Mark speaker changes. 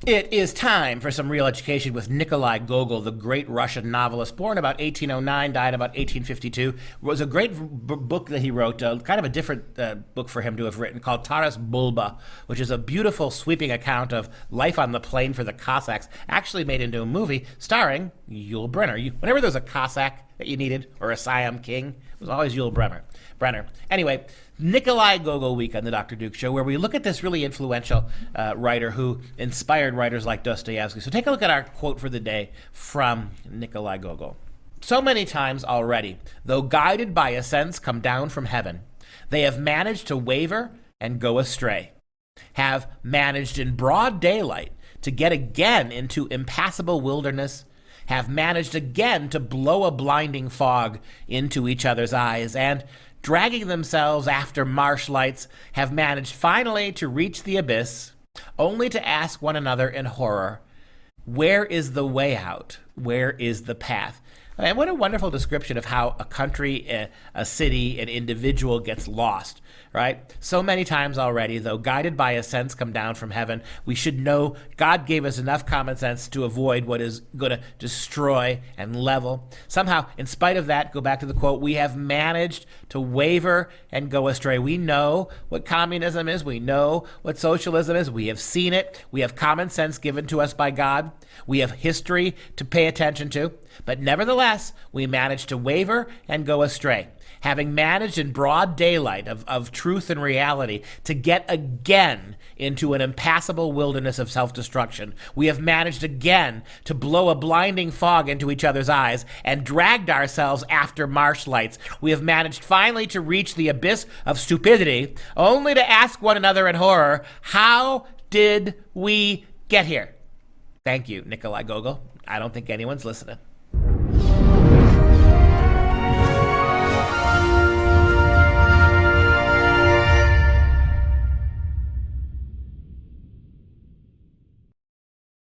Speaker 1: It is time for some real education with Nikolai Gogol, the great Russian novelist, born about 1809, died about 1852. It was a great book that he wrote, kind of a different book for him to have written, called Taras Bulba, which is a beautiful, sweeping account of life on the plain for the Cossacks, actually made into a movie starring Yul Brynner. Whenever there was a Cossack that you needed, or a Siam king, it was always Yul Brynner. Anyway, Nikolai Gogol Week on the Dr. Duke Show, where we look at this really influential writer who inspired writers like Dostoevsky. So take a look at our quote for the day from Nikolai Gogol. So many times already, though guided by a sense come down from heaven, they have managed to waver and go astray, have managed in broad daylight to get again into impassable wilderness, have managed again to blow a blinding fog into each other's eyes, and dragging themselves after marsh lights, have managed finally to reach the abyss, only to ask one another in horror, where is the way out? Where is the path? And what a wonderful description of how a country, a city, an individual gets lost, right? So many times already, though guided by a sense come down from heaven, we should know God gave us enough common sense to avoid what is going to destroy and level. Somehow, in spite of that, go back to the quote, we have managed to waver and go astray. We know what communism is. We know what socialism is. We have seen it. We have common sense given to us by God. We have history to pay attention to. But nevertheless, we managed to waver and go astray, having managed in broad daylight of truth and reality to get again into an impassable wilderness of self-destruction. We have managed again to blow a blinding fog into each other's eyes and dragged ourselves after marsh lights. We have managed finally to reach the abyss of stupidity, only to ask one another in horror, how did we get here? Thank you, Nikolai Gogol. I don't think anyone's listening.